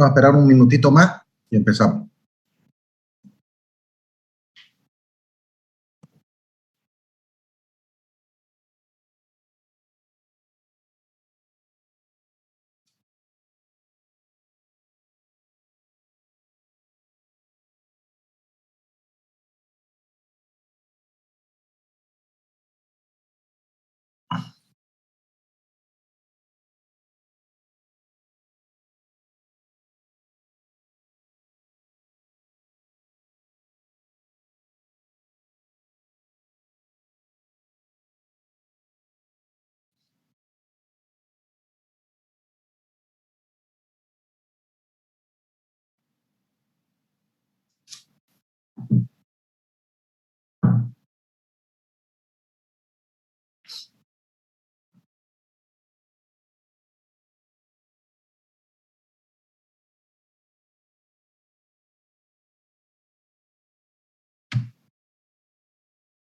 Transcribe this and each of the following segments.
Vamos a esperar un minutito más y empezamos.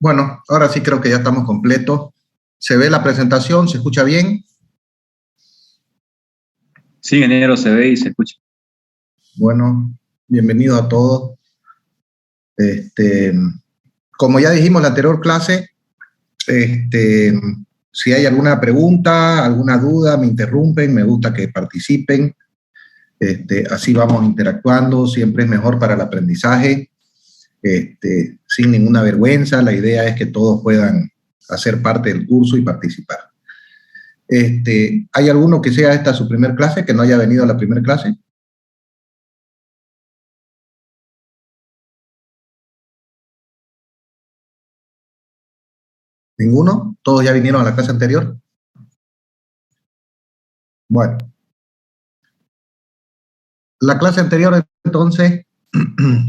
Bueno, ahora sí creo que ya estamos completos. ¿Se ve la presentación? ¿Se escucha bien? Sí, ingeniero, se ve y se escucha. Bueno, bienvenidos a todos. Como ya dijimos en la anterior clase, si hay alguna pregunta, alguna duda, me interrumpen, me gusta que participen. Así vamos interactuando, siempre es mejor para el aprendizaje, sin ninguna vergüenza. La idea es que todos puedan hacer parte del curso y participar. ¿Hay alguno que sea esta su primer clase, que no haya venido a la primera clase? ¿Ninguno? ¿Todos ya vinieron a la clase anterior? Bueno. La clase anterior, entonces,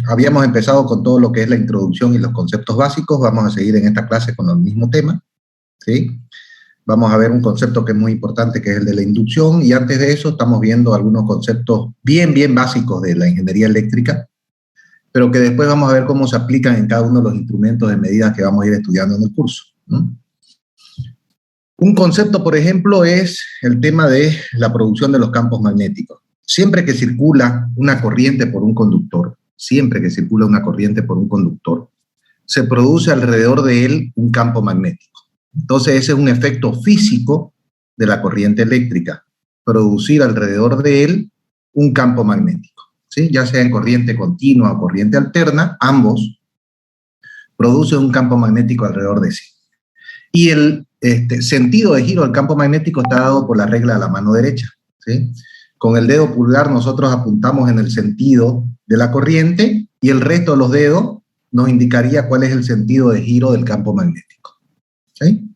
habíamos empezado con todo lo que es la introducción y los conceptos básicos. Vamos a seguir en esta clase con el mismo tema, ¿sí? Vamos a ver un concepto que es muy importante, que es el de la inducción, y antes de eso estamos viendo algunos conceptos bien básicos de la ingeniería eléctrica, pero que después vamos a ver cómo se aplican en cada uno de los instrumentos de medida que vamos a ir estudiando en el curso, ¿no? Un concepto, por ejemplo, es el tema de la producción de los campos magnéticos. Siempre que circula una corriente por un conductor, se produce alrededor de él un campo magnético. Entonces, ese es un efecto físico de la corriente eléctrica, producir alrededor de él un campo magnético, ¿sí? Ya sea en corriente continua o corriente alterna, ambos producen un campo magnético alrededor de sí. Y el sentido de giro del campo magnético está dado por la regla de la mano derecha, ¿sí? Con el dedo pulgar nosotros apuntamos en el sentido de la corriente y el resto de los dedos nos indicaría cuál es el sentido de giro del campo magnético, ¿sí?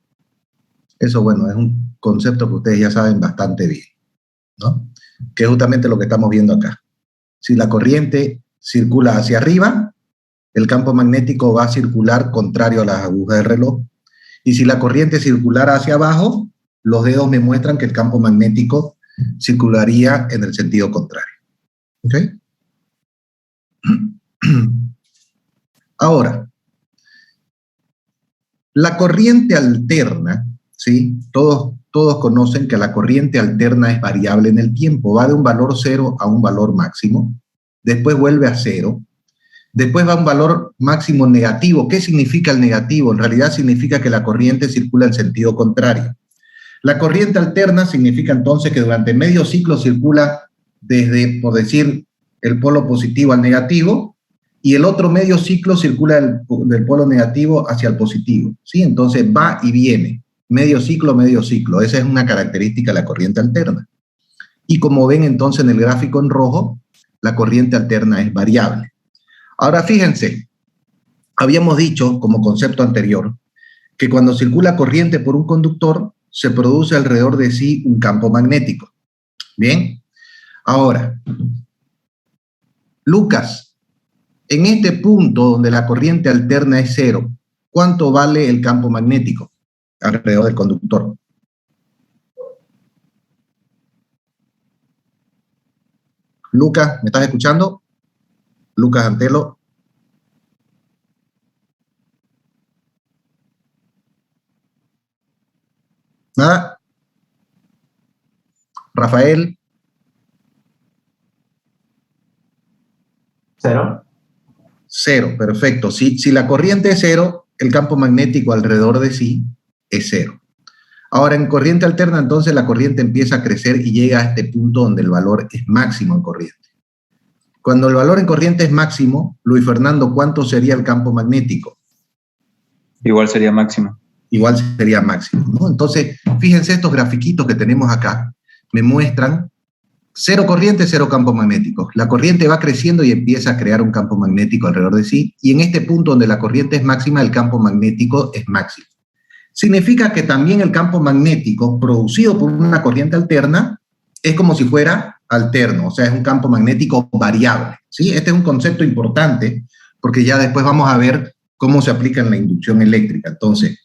Eso, bueno, es un concepto que ustedes ya saben bastante bien, ¿no? Que es justamente lo que estamos viendo acá. Si la corriente circula hacia arriba, el campo magnético va a circular contrario a las agujas del reloj. Y si la corriente circulara hacia abajo, los dedos me muestran que el campo magnético circularía en el sentido contrario. ¿Ok? Ahora, la corriente alterna, ¿sí? Todos conocen que la corriente alterna es variable en el tiempo, va de un valor cero a un valor máximo, después vuelve a cero, después va a un valor máximo negativo. ¿Qué significa el negativo? En realidad significa que la corriente circula en sentido contrario. La corriente alterna significa entonces que durante medio ciclo circula desde, por decir, el polo positivo al negativo, y el otro medio ciclo circula del polo negativo hacia el positivo, ¿sí? Entonces va y viene, medio ciclo, medio ciclo. Esa es una característica de la corriente alterna. Y como ven entonces en el gráfico en rojo, la corriente alterna es variable. Ahora fíjense, habíamos dicho como concepto anterior que cuando circula corriente por un conductor se produce alrededor de sí un campo magnético. Bien, ahora, Lucas, en este punto donde la corriente alterna es cero, ¿cuánto vale el campo magnético alrededor del conductor? Lucas, ¿me estás escuchando? Lucas Antelo. ¿Nada? Rafael. Cero. Cero, perfecto. Si la corriente es cero, el campo magnético alrededor de sí es cero. Ahora, en corriente alterna, entonces la corriente empieza a crecer y llega a este punto donde el valor es máximo en corriente. Cuando el valor en corriente es máximo, Luis Fernando, ¿cuánto sería el campo magnético? Igual sería máximo. Igual sería máximo, ¿no? Entonces, fíjense estos grafiquitos que tenemos acá, me muestran cero corriente, cero campo magnético. La corriente va creciendo y empieza a crear un campo magnético alrededor de sí, y en este punto donde la corriente es máxima, el campo magnético es máximo. Significa que también el campo magnético producido por una corriente alterna es como si fuera alterno, o sea, es un campo magnético variable, ¿sí? Este es un concepto importante porque ya después vamos a ver cómo se aplica en la inducción eléctrica. Entonces,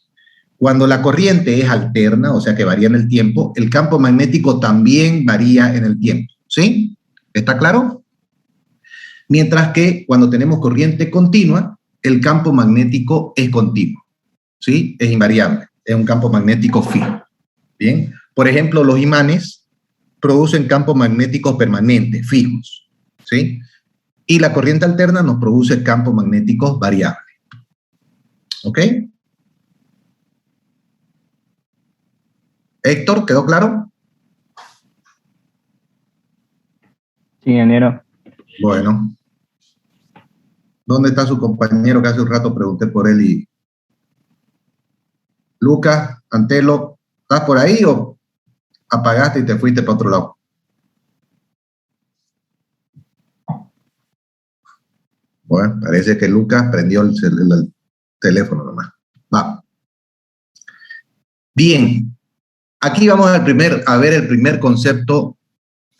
cuando la corriente es alterna, o sea que varía en el tiempo, el campo magnético también varía en el tiempo, ¿sí? ¿Está claro? Mientras que cuando tenemos corriente continua, el campo magnético es continuo, ¿sí? Es invariable, es un campo magnético fijo. Bien, por ejemplo, los imanes producen campos magnéticos permanentes, fijos, ¿sí? Y la corriente alterna nos produce campos magnéticos variables. ¿Ok? Héctor, ¿quedó claro? Sí, ingeniero. Bueno. ¿Dónde está su compañero que hace un rato pregunté por él? Y Lucas, Antelo, ¿estás por ahí o apagaste y te fuiste para otro lado? Bueno, parece que Lucas prendió el teléfono nomás. Va. Bien. Aquí vamos a ver el primer concepto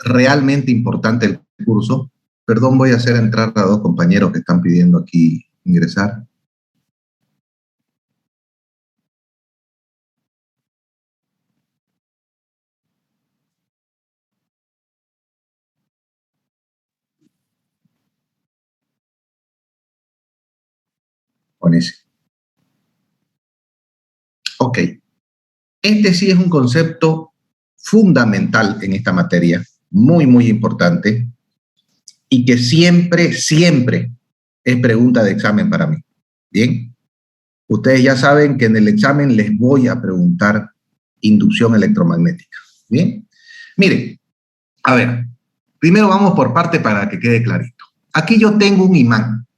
realmente importante del curso. Perdón, voy a hacer entrar a dos compañeros que están pidiendo aquí ingresar. Buenísimo. Ok. Este sí es un concepto fundamental en esta materia, muy, muy importante, y que siempre, siempre es pregunta de examen para mí. Bien. Ustedes ya saben que en el examen les voy a preguntar inducción electromagnética. Bien. Miren, a ver, primero vamos por parte para que quede clarito. Aquí yo tengo un imán.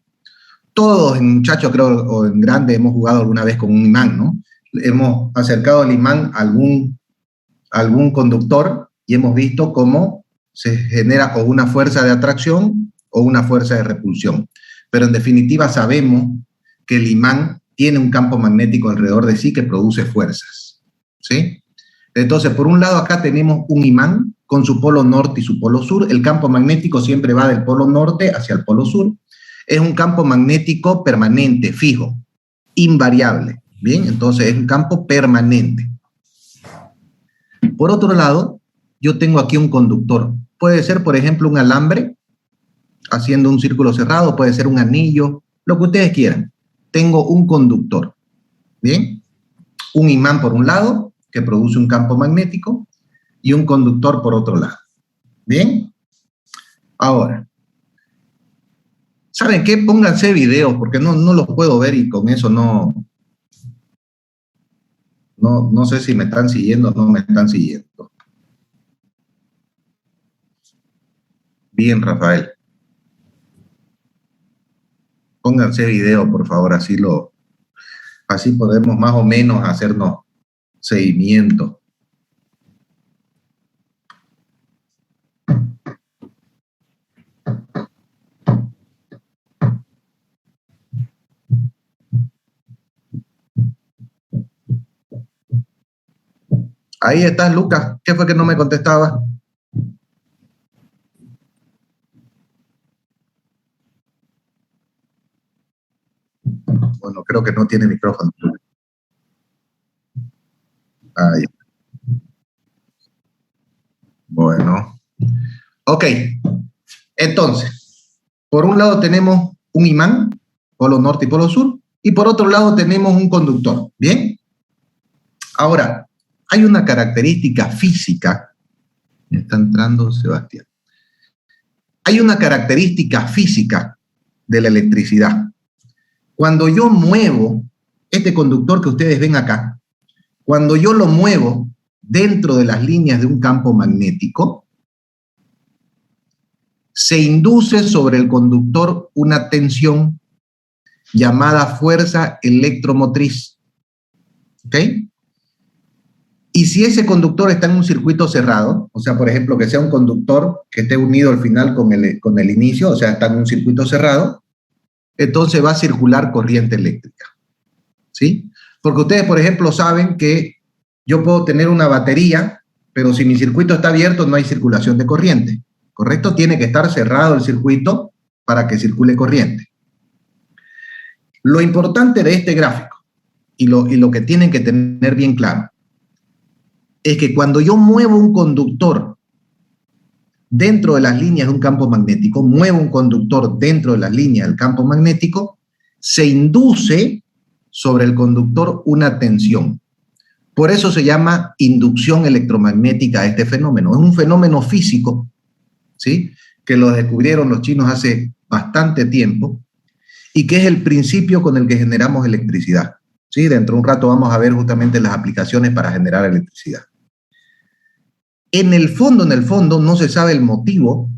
Todos, muchachos, creo, o en grande, hemos jugado alguna vez con un imán, ¿no? Hemos acercado el imán a algún conductor y hemos visto cómo se genera o una fuerza de atracción o una fuerza de repulsión. Pero en definitiva sabemos que el imán tiene un campo magnético alrededor de sí que produce fuerzas, ¿sí? Entonces, por un lado acá tenemos un imán con su polo norte y su polo sur. El campo magnético siempre va del polo norte hacia el polo sur. Es un campo magnético permanente, fijo, invariable. Bien, entonces es un campo permanente. Por otro lado, yo tengo aquí un conductor. Puede ser, por ejemplo, un alambre haciendo un círculo cerrado, puede ser un anillo, lo que ustedes quieran. Tengo un conductor. Bien, un imán por un lado, que produce un campo magnético, y un conductor por otro lado. Bien, ahora, ¿saben qué? Pónganse videos, porque no los puedo ver y con eso no sé si me están siguiendo o no me están siguiendo. Bien, Rafael. Pónganse video, por favor, así podemos más o menos hacernos seguimiento. Ahí estás, Lucas. ¿Qué fue que no me contestaba? Bueno, creo que no tiene micrófono. Ahí. Bueno. Ok. Entonces, por un lado tenemos un imán, polo norte y polo sur, y por otro lado tenemos un conductor. ¿Bien? Ahora, hay una característica física. Me está entrando Sebastián. Hay una característica física de la electricidad. Cuando yo muevo este conductor que ustedes ven acá, cuando yo lo muevo dentro de las líneas de un campo magnético, se induce sobre el conductor una tensión llamada fuerza electromotriz. ¿Ok? Y si ese conductor está en un circuito cerrado, o sea, por ejemplo, que sea un conductor que esté unido al final con el inicio, o sea, está en un circuito cerrado, entonces va a circular corriente eléctrica. ¿Sí? Porque ustedes, por ejemplo, saben que yo puedo tener una batería, pero si mi circuito está abierto no hay circulación de corriente. ¿Correcto? Tiene que estar cerrado el circuito para que circule corriente. Lo importante de este gráfico y lo que tienen que tener bien claro es que cuando yo muevo un conductor dentro de las líneas de un campo magnético, muevo un conductor dentro de las líneas del campo magnético, se induce sobre el conductor una tensión. Por eso se llama inducción electromagnética a este fenómeno. Es un fenómeno físico, ¿sí?, que lo descubrieron los chinos hace bastante tiempo y que es el principio con el que generamos electricidad. ¿Sí? Dentro de un rato vamos a ver justamente las aplicaciones para generar electricidad. En el fondo, no se sabe el motivo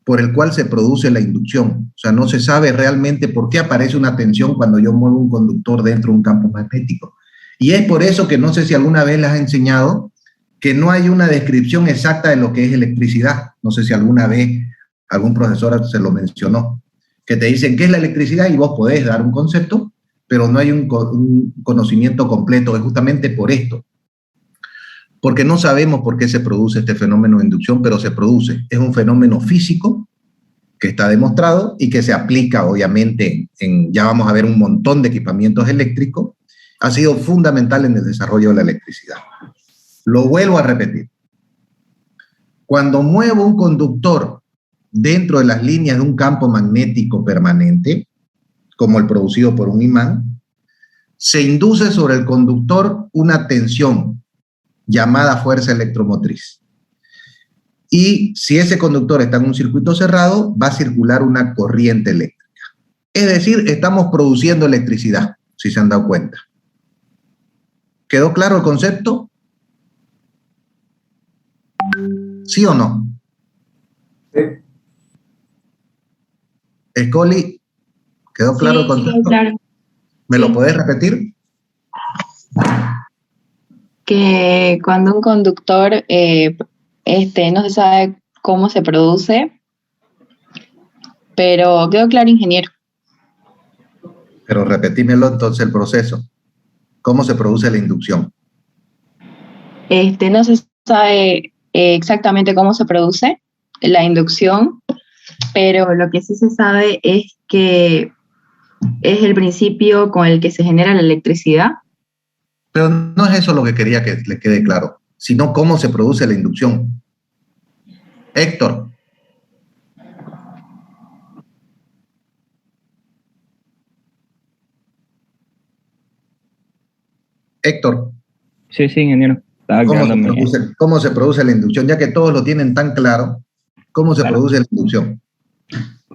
por el cual se produce la inducción. O sea, no se sabe realmente por qué aparece una tensión cuando yo muevo un conductor dentro de un campo magnético. Y es por eso que no sé si alguna vez les has enseñado que no hay una descripción exacta de lo que es electricidad. No sé si alguna vez algún profesor se lo mencionó. Que te dicen qué es la electricidad y vos podés dar un concepto, pero no hay un conocimiento completo. Es justamente por esto. Porque no sabemos por qué se produce este fenómeno de inducción, pero se produce. Es un fenómeno físico que está demostrado y que se aplica, obviamente, ya vamos a ver un montón de equipamientos eléctricos. Ha sido fundamental en el desarrollo de la electricidad. Lo vuelvo a repetir. Cuando muevo un conductor dentro de las líneas de un campo magnético permanente, como el producido por un imán, se induce sobre el conductor una tensión llamada fuerza electromotriz. Y si ese conductor está en un circuito cerrado, va a circular una corriente eléctrica. Es decir, estamos produciendo electricidad, si se han dado cuenta. ¿Quedó claro el concepto? ¿Sí o no? Sí. Escoli, ¿quedó claro el concepto? Sí, claro. ¿Me lo podés repetir? Que cuando un conductor no se sabe cómo se produce, pero quedó claro, ingeniero. Pero repetímelo entonces el proceso. ¿Cómo se produce la inducción? No se sabe exactamente cómo se produce la inducción, pero lo que sí se sabe es que es el principio con el que se genera la electricidad. Pero no es eso lo que quería que le quede claro, sino cómo se produce la inducción. Héctor. Héctor. Sí, ingeniero. ¿Cómo se produce la inducción? Ya que todos lo tienen tan claro, ¿cómo se produce la inducción?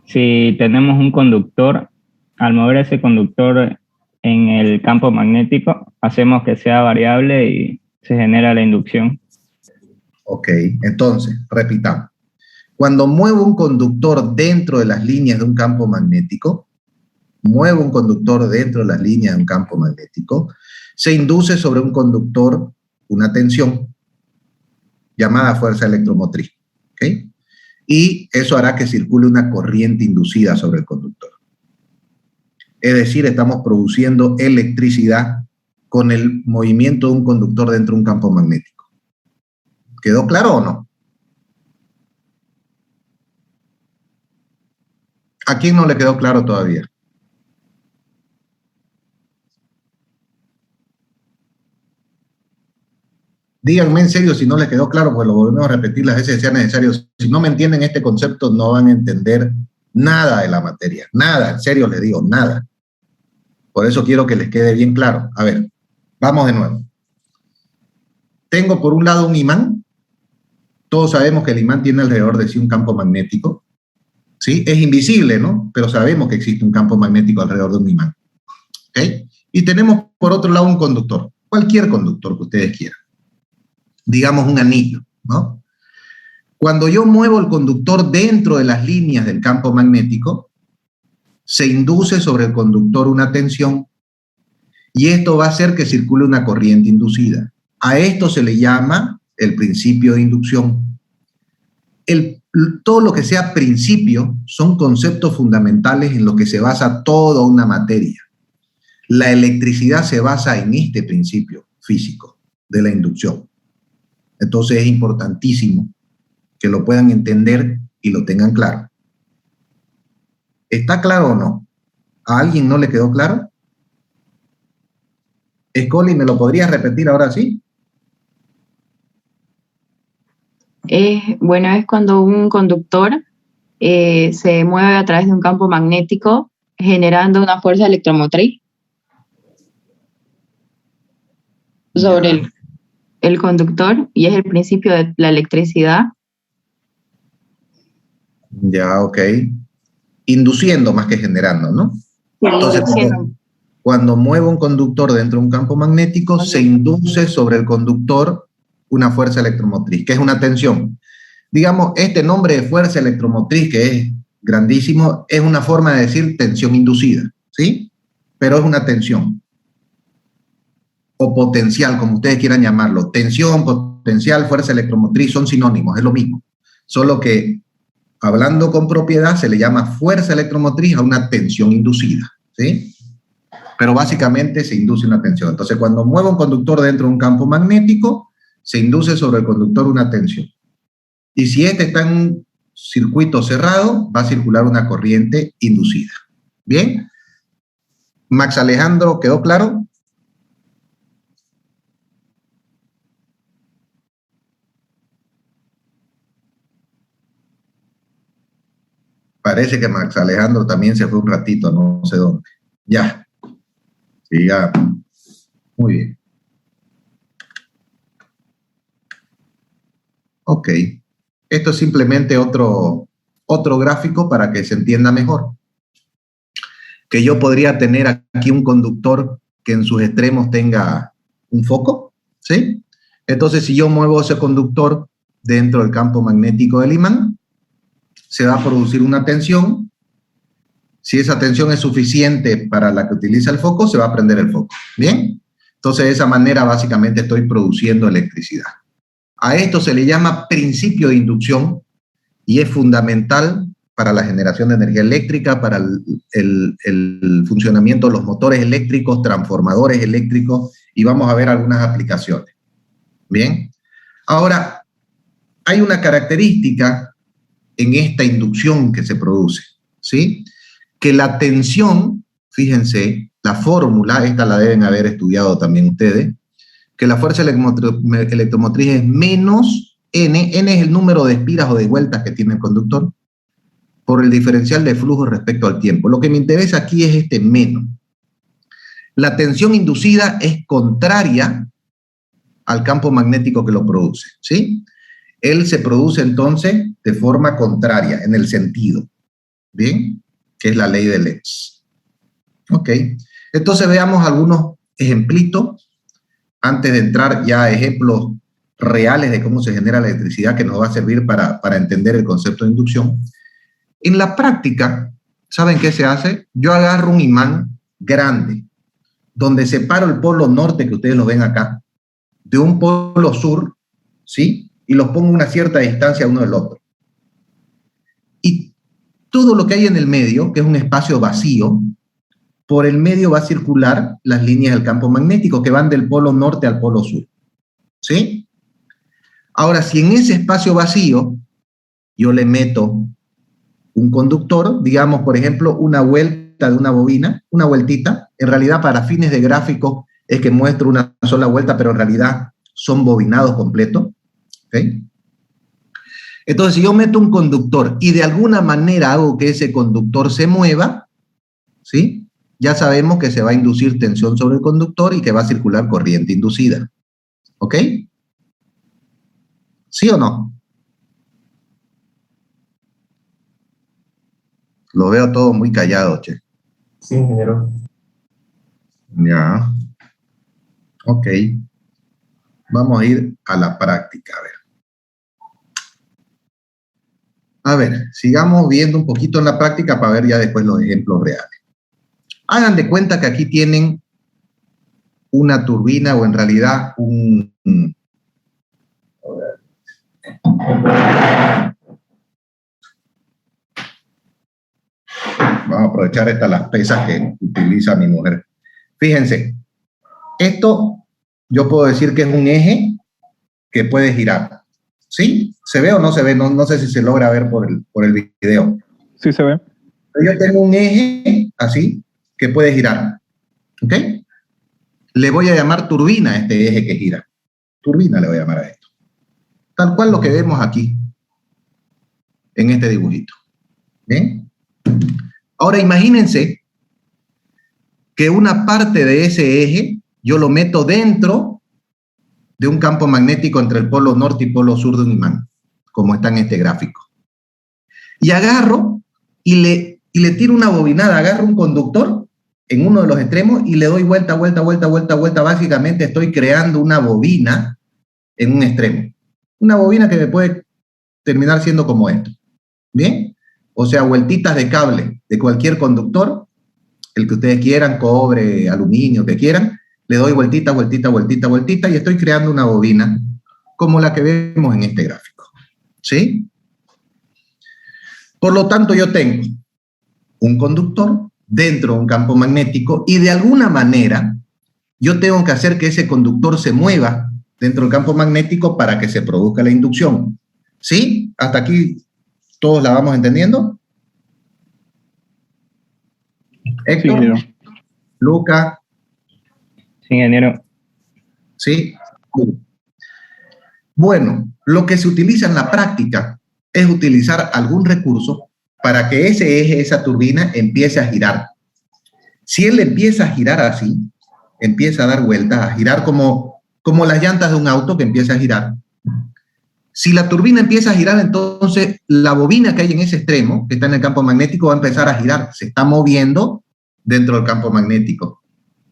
Si tenemos un conductor, al mover ese conductor en el campo magnético, hacemos que sea variable y se genera la inducción. Ok, entonces, repitamos. Cuando muevo un conductor dentro de las líneas de un campo magnético, se induce sobre un conductor una tensión llamada fuerza electromotriz. ¿Okay? Y eso hará que circule una corriente inducida sobre el conductor. Es decir, estamos produciendo electricidad con el movimiento de un conductor dentro de un campo magnético. ¿Quedó claro o no? ¿A quién no le quedó claro todavía? Díganme en serio si no les quedó claro, pues lo volvemos a repetir las veces que sea necesario. Si no me entienden este concepto, no van a entender nada de la materia. Nada, en serio les digo, nada. Por eso quiero que les quede bien claro. A ver, vamos de nuevo. Tengo por un lado un imán. Todos sabemos que el imán tiene alrededor de sí un campo magnético. ¿Sí? Es invisible, ¿no? Pero sabemos que existe un campo magnético alrededor de un imán. ¿Ok? Y tenemos por otro lado un conductor, cualquier conductor que ustedes quieran. Digamos un anillo, ¿no? Cuando yo muevo el conductor dentro de las líneas del campo magnético, se induce sobre el conductor una tensión y esto va a hacer que circule una corriente inducida. A esto se le llama el principio de inducción. Todo lo que sea principio son conceptos fundamentales en los que se basa toda una materia. La electricidad se basa en este principio físico de la inducción. Entonces es importantísimo que lo puedan entender y lo tengan claro. ¿Está claro o no? ¿A alguien no le quedó claro? Escoli, ¿me lo podrías repetir ahora sí? Bueno, es cuando un conductor se mueve a través de un campo magnético generando una fuerza electromotriz sobre el conductor y es el principio de la electricidad. Ya, ok. Induciendo más que generando, ¿no? Entonces, cuando muevo un conductor dentro de un campo magnético, se induce sobre el conductor una fuerza electromotriz, que es una tensión. Digamos, este nombre de fuerza electromotriz, que es grandísimo, es una forma de decir tensión inducida, ¿sí? Pero es una tensión. O potencial, como ustedes quieran llamarlo. Tensión, potencial, fuerza electromotriz son sinónimos, es lo mismo. Solo que, hablando con propiedad, se le llama fuerza electromotriz a una tensión inducida, ¿sí? Pero básicamente se induce una tensión. Entonces, cuando muevo un conductor dentro de un campo magnético, se induce sobre el conductor una tensión. Y si este está en un circuito cerrado, va a circular una corriente inducida. ¿Bien? Max Alejandro, ¿quedó claro? Parece que Max Alejandro también se fue un ratito, no sé dónde. Ya. Sí, ya. Muy bien. Ok. Esto es simplemente otro gráfico para que se entienda mejor. Que yo podría tener aquí un conductor que en sus extremos tenga un foco, ¿sí? Entonces, si yo muevo ese conductor dentro del campo magnético del imán, se va a producir una tensión. Si esa tensión es suficiente para la que utiliza el foco, se va a prender el foco. ¿Bien? Entonces, de esa manera, básicamente, estoy produciendo electricidad. A esto se le llama principio de inducción y es fundamental para la generación de energía eléctrica, para el funcionamiento de los motores eléctricos, transformadores eléctricos, y vamos a ver algunas aplicaciones. Bien. Ahora, hay una característica en esta inducción que se produce, ¿sí? Que la tensión, fíjense, la fórmula, esta la deben haber estudiado también ustedes, que la fuerza electromotriz es menos N, N es el número de espiras o de vueltas que tiene el conductor, por el diferencial de flujo respecto al tiempo. Lo que me interesa aquí es este menos. La tensión inducida es contraria al campo magnético que lo produce, ¿sí? Él se produce entonces de forma contraria, en el sentido, ¿bien? Que es la ley de Lenz. Ok. Entonces veamos algunos ejemplitos antes de entrar ya a ejemplos reales de cómo se genera la electricidad que nos va a servir para entender el concepto de inducción. En la práctica, ¿saben qué se hace? Yo agarro un imán grande, donde separo el polo norte, que ustedes lo ven acá, de un polo sur, ¿sí? Y los pongo a una cierta distancia uno del otro. Y todo lo que hay en el medio, que es un espacio vacío, por el medio va a circular las líneas del campo magnético que van del polo norte al polo sur, ¿sí? Ahora, si en ese espacio vacío yo le meto un conductor, digamos, por ejemplo, una vuelta de una bobina, una vueltita, en realidad para fines de gráficos es que muestro una sola vuelta, pero en realidad son bobinados completos, ¿ok? Entonces, si yo meto un conductor y de alguna manera hago que ese conductor se mueva, ¿sí? Ya sabemos que se va a inducir tensión sobre el conductor y que va a circular corriente inducida, ¿ok? ¿Sí o no? Lo veo todo muy callado, che. Sí, ingeniero. Ya. Ok. Vamos a ir a la práctica, a ver. A ver, sigamos viendo un poquito en la práctica para ver ya después los ejemplos reales. Hagan de cuenta que aquí tienen una turbina o en realidad vamos a aprovechar las pesas que utiliza mi mujer. Fíjense, esto yo puedo decir que es un eje que puede girar. ¿Sí? ¿Se ve o no se ve? No sé si se logra ver por el video. Sí se ve. Yo tengo un eje así que puede girar. ¿Ok? Le voy a llamar turbina a este eje que gira. Turbina le voy a llamar a esto. Tal cual lo que vemos aquí en este dibujito. ¿Bien? Ahora imagínense que una parte de ese eje yo lo meto dentro de un campo magnético entre el polo norte y polo sur de un imán, como está en este gráfico. Y agarro y le tiro una bobinada, agarro un conductor en uno de los extremos y le doy vuelta. Básicamente estoy creando una bobina en un extremo. Una bobina que me puede terminar siendo como esto. ¿Bien? O sea, vueltitas de cable de cualquier conductor, el que ustedes quieran, cobre, aluminio, que quieran, le doy vueltita y estoy creando una bobina como la que vemos en este gráfico. ¿Sí? Por lo tanto, yo tengo un conductor dentro de un campo magnético y de alguna manera yo tengo que hacer que ese conductor se mueva dentro del campo magnético para que se produzca la inducción. ¿Sí? ¿Hasta aquí todos la vamos entendiendo? Héctor, Sí, Luca. Sí, ingeniero. ¿Sí? Bueno, lo que se utiliza en la práctica es utilizar algún recurso para que ese eje, esa turbina, empiece a girar. Si él empieza a girar así, empieza a dar vueltas, a girar como las llantas de un auto que empieza a girar. Si la turbina empieza a girar, entonces la bobina que hay en ese extremo, que está en el campo magnético, va a empezar a girar. Se está moviendo dentro del campo magnético.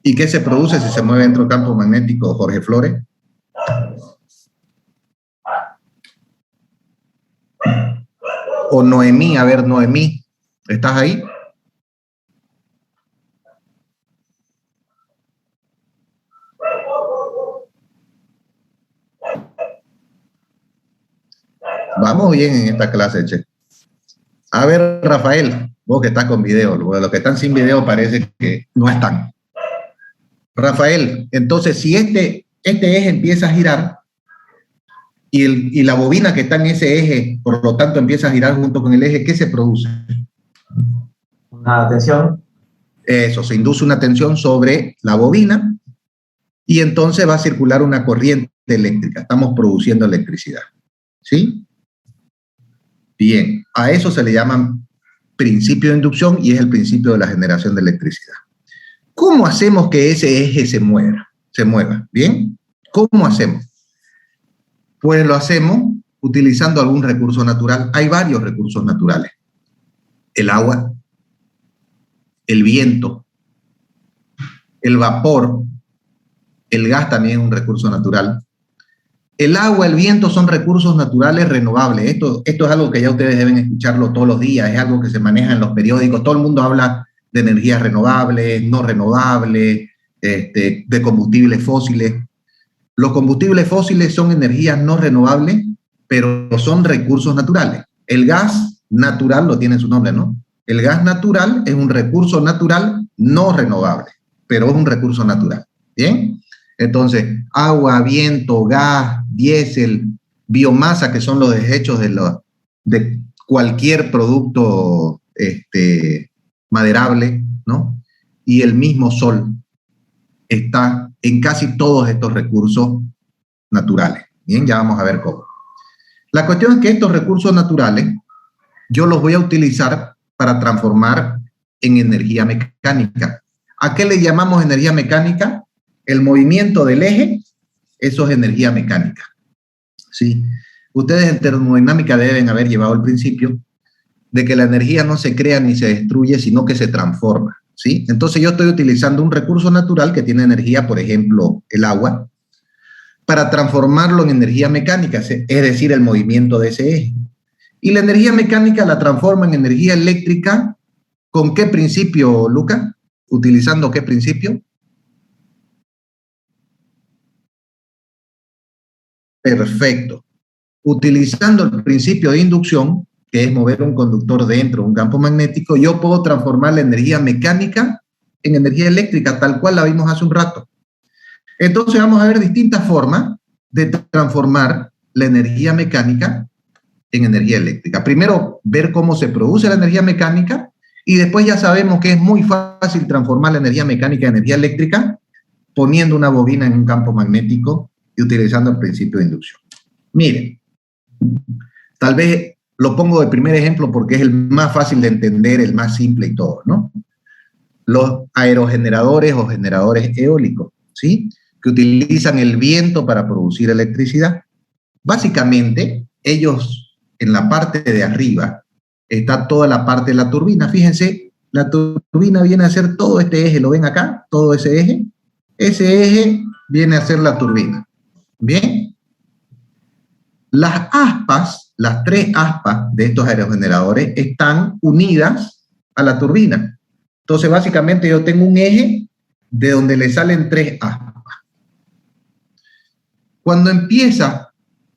¿Y qué se produce si se mueve dentro del campo magnético, Jorge Flores? O Noemí, a ver, Noemí, ¿estás ahí? Vamos bien en esta clase, che. A ver, Rafael, vos que estás con video, los que están sin video parece que no están. Rafael, entonces si este eje empieza a girar y la bobina que está en ese eje, por lo tanto, empieza a girar junto con el eje, ¿qué se produce? Una tensión. Eso, se induce una tensión sobre la bobina y entonces va a circular una corriente eléctrica. Estamos produciendo electricidad. ¿Sí? Bien, a eso se le llama principio de inducción y es el principio de la generación de electricidad. ¿Cómo hacemos que ese eje se mueva? ¿Bien? ¿Cómo hacemos? Pues lo hacemos utilizando algún recurso natural. Hay varios recursos naturales. El agua, el viento, el vapor, el gas también es un recurso natural. El agua, el viento son recursos naturales renovables. Esto es algo que ya ustedes deben escucharlo todos los días, es algo que se maneja en los periódicos. Todo el mundo habla de energías renovables, no renovables, de combustibles fósiles. Los combustibles fósiles son energías no renovables, pero son recursos naturales. El gas natural lo tiene en su nombre, ¿no? El gas natural es un recurso natural no renovable, pero es un recurso natural. ¿Bien? Entonces, agua, viento, gas, diésel, biomasa, que son los desechos de cualquier producto maderable, ¿no? Y el mismo sol está en casi todos estos recursos naturales. Bien, ya vamos a ver cómo. La cuestión es que estos recursos naturales yo los voy a utilizar para transformar en energía mecánica. ¿A qué le llamamos energía mecánica? El movimiento del eje, eso es energía mecánica. ¿Sí? Ustedes en termodinámica deben haber llevado al principio de que la energía no se crea ni se destruye, sino que se transforma, ¿sí? Entonces yo estoy utilizando un recurso natural que tiene energía, por ejemplo, el agua, para transformarlo en energía mecánica, es decir, el movimiento de ese eje. Y la energía mecánica la transforma en energía eléctrica, ¿con qué principio, Luca? ¿Utilizando qué principio? Perfecto. Utilizando el principio de inducción, que es mover un conductor dentro de un campo magnético, yo puedo transformar la energía mecánica en energía eléctrica, tal cual la vimos hace un rato. Entonces vamos a ver distintas formas de transformar la energía mecánica en energía eléctrica. Primero, ver cómo se produce la energía mecánica y después ya sabemos que es muy fácil transformar la energía mecánica en energía eléctrica poniendo una bobina en un campo magnético y utilizando el principio de inducción. Miren, tal vez lo pongo de primer ejemplo porque es el más fácil de entender, el más simple y todo, ¿no? Los aerogeneradores o generadores eólicos, ¿sí? Que utilizan el viento para producir electricidad. Básicamente, ellos en la parte de arriba está toda la parte de la turbina. Fíjense, la turbina viene a ser todo este eje, ¿lo ven acá? Todo ese eje. Ese eje viene a ser la turbina. Bien. Las aspas, las 3 aspas de estos aerogeneradores están unidas a la turbina. Entonces, básicamente yo tengo un eje de donde le salen 3 aspas. Cuando empieza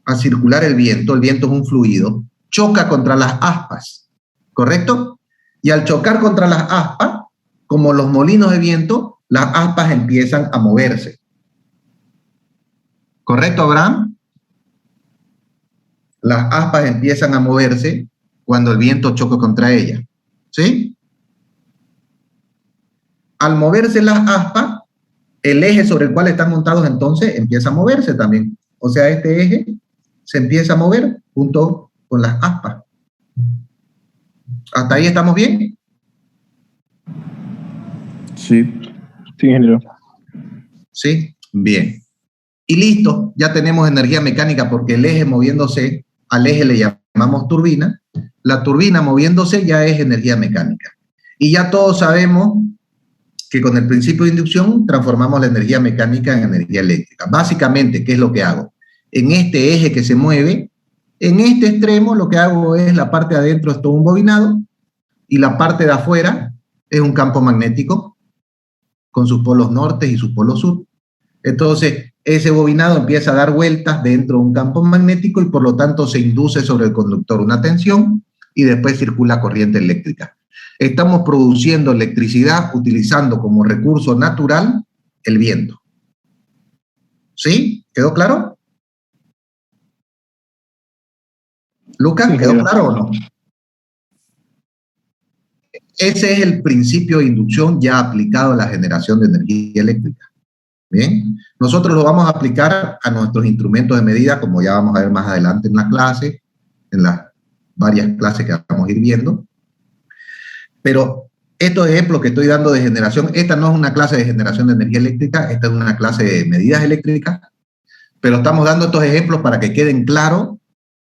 a circular el viento es un fluido, choca contra las aspas, ¿correcto? Y al chocar contra las aspas, como los molinos de viento, las aspas empiezan a moverse. ¿Correcto, Abraham? Las aspas empiezan a moverse cuando el viento choca contra ellas, ¿sí? Al moverse las aspas, el eje sobre el cual están montados entonces empieza a moverse también. O sea, este eje se empieza a mover junto con las aspas. ¿Hasta ahí estamos bien? Sí. Sí, ingeniero. Sí, bien. Y listo, ya tenemos energía mecánica porque el eje moviéndose, al eje le llamamos turbina. La turbina moviéndose ya es energía mecánica. Y ya todos sabemos que con el principio de inducción transformamos la energía mecánica en energía eléctrica. Básicamente, ¿qué es lo que hago? En este eje que se mueve, en este extremo lo que hago es la parte de adentro es todo un bobinado y la parte de afuera es un campo magnético con sus polos norte y sus polos sur. Entonces, ese bobinado empieza a dar vueltas dentro de un campo magnético y por lo tanto se induce sobre el conductor una tensión y después circula corriente eléctrica. Estamos produciendo electricidad utilizando como recurso natural el viento. ¿Sí? ¿Quedó claro? ¿Lucas, Sí, quedó claro o no? Ese es el principio de inducción ya aplicado a la generación de energía eléctrica. Bien, nosotros lo vamos a aplicar a nuestros instrumentos de medida, como ya vamos a ver más adelante en la clase, en las varias clases que vamos a ir viendo. Pero estos ejemplos que estoy dando de generación, esta no es una clase de generación de energía eléctrica, esta es una clase de medidas eléctricas, pero estamos dando estos ejemplos para que queden claros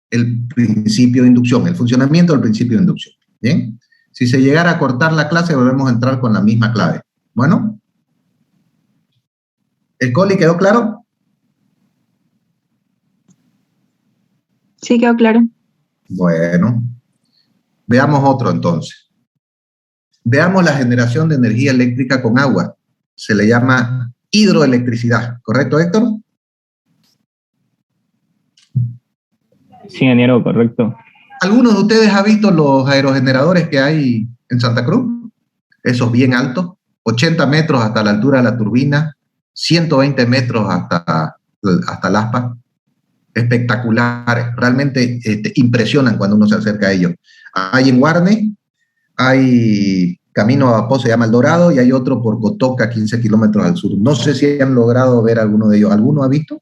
el principio de inducción, el funcionamiento del principio de inducción. Bien, si se llegara a cortar la clase, volvemos a entrar con la misma clave. Bueno. ¿Escoli quedó claro? Sí, quedó claro. Bueno, veamos otro entonces. Veamos la generación de energía eléctrica con agua. Se le llama hidroelectricidad, ¿correcto, Héctor? Sí, ingeniero, correcto. ¿Algunos de ustedes han visto los aerogeneradores que hay en Santa Cruz? Esos bien altos, 80 metros hasta la altura de la turbina, 120 metros hasta el aspa. Espectaculares, realmente impresionan cuando uno se acerca a ellos. Hay en Guarne, hay camino a Vapor, se llama El Dorado, y hay otro por Cotoca, 15 kilómetros al sur. No sé si han logrado ver alguno de ellos. ¿Alguno ha visto?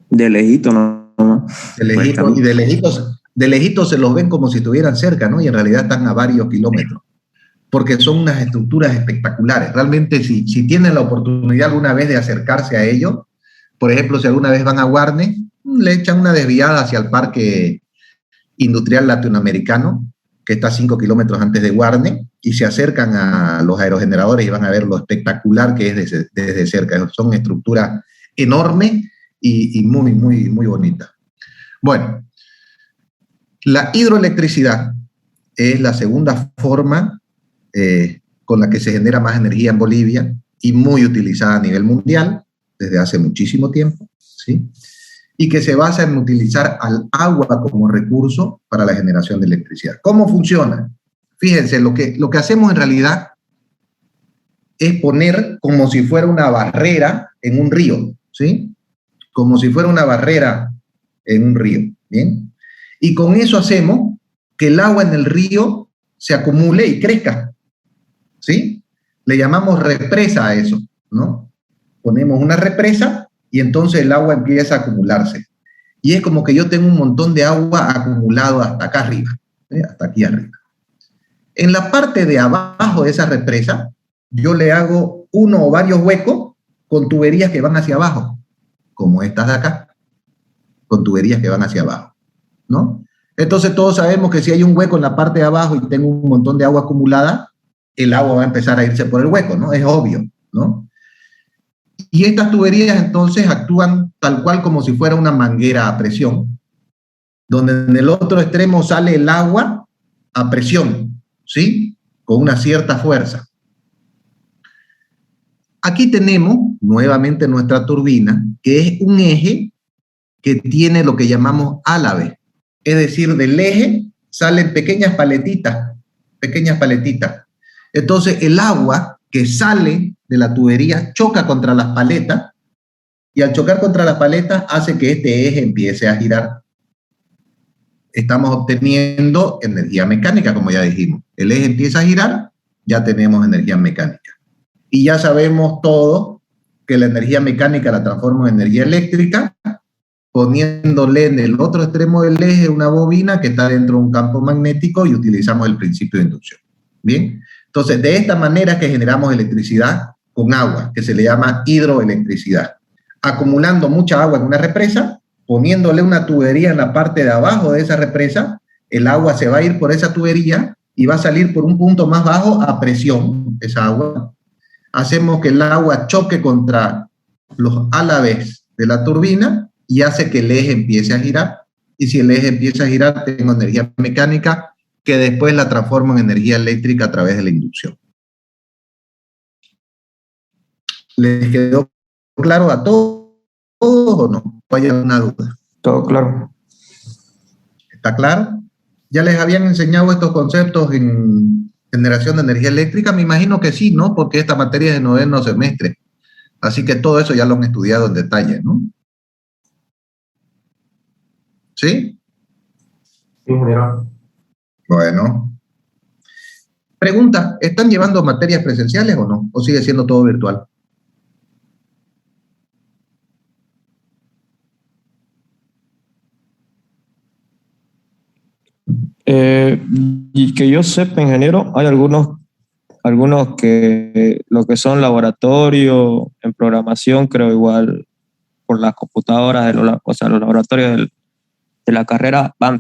De lejito, no. De lejito, y de lejitos se los ven como si estuvieran cerca, ¿no? Y en realidad están a varios kilómetros, porque son unas estructuras espectaculares. Realmente, si tienen la oportunidad alguna vez de acercarse a ellos, por ejemplo, si alguna vez van a Guarne, le echan una desviada hacia el parque industrial latinoamericano, que está a 5 kilómetros antes de Guarne, y se acercan a los aerogeneradores y van a ver lo espectacular que es desde cerca. Son estructuras enormes y muy, muy, muy bonitas. Bueno, la hidroelectricidad es la segunda forma con la que se genera más energía en Bolivia y muy utilizada a nivel mundial desde hace muchísimo tiempo, ¿sí? Y que se basa en utilizar al agua como recurso para la generación de electricidad. ¿Cómo funciona? Fíjense, lo que hacemos en realidad es poner como si fuera una barrera en un río, ¿sí? Como si fuera una barrera en un río, ¿bien? Y con eso hacemos que el agua en el río se acumule y crezca, ¿sí? Le llamamos represa a eso, ¿no? Ponemos una represa y entonces el agua empieza a acumularse. Y es como que yo tengo un montón de agua acumulado hasta acá arriba, hasta aquí arriba. En la parte de abajo de esa represa, yo le hago uno o varios huecos con tuberías que van hacia abajo, como estas de acá, con tuberías que van hacia abajo, ¿no? Entonces todos sabemos que si hay un hueco en la parte de abajo y tengo un montón de agua acumulada, el agua va a empezar a irse por el hueco, ¿no? Es obvio, ¿no? Y estas tuberías entonces actúan tal cual como si fuera una manguera a presión, donde en el otro extremo sale el agua a presión, ¿sí? Con una cierta fuerza. Aquí tenemos nuevamente nuestra turbina, que es un eje que tiene lo que llamamos álave. Es decir, del eje salen pequeñas paletitas, pequeñas paletitas. Entonces el agua que sale de la tubería choca contra las paletas y al chocar contra las paletas hace que este eje empiece a girar. Estamos obteniendo energía mecánica, como ya dijimos. El eje empieza a girar, ya tenemos energía mecánica. Y ya sabemos todos que la energía mecánica la transforma en energía eléctrica, poniéndole en el otro extremo del eje una bobina que está dentro de un campo magnético y utilizamos el principio de inducción. Bien, entonces de esta manera es que generamos electricidad con agua, que se le llama hidroelectricidad. Acumulando mucha agua en una represa, poniéndole una tubería en la parte de abajo de esa represa, el agua se va a ir por esa tubería y va a salir por un punto más bajo a presión, esa agua. Hacemos que el agua choque contra los álabes de la turbina y hace que el eje empiece a girar. Y si el eje empieza a girar, tengo energía mecánica que después la transformo en energía eléctrica a través de la inducción. ¿Les quedó claro a todos o no? ¿O hay alguna duda? Todo claro. ¿Está claro? ¿Ya les habían enseñado estos conceptos en generación de energía eléctrica? Me imagino que sí, ¿no? Porque esta materia es de noveno semestre. Así que todo eso ya lo han estudiado en detalle, ¿no? ¿Sí? Sí, ingeniero. Bueno. Pregunta, ¿están llevando materias presenciales o no? ¿O sigue siendo todo virtual? Y que yo sepa, ingeniero, hay algunos que lo que son laboratorio en programación, creo igual por las computadoras, o sea, los laboratorios de la carrera van,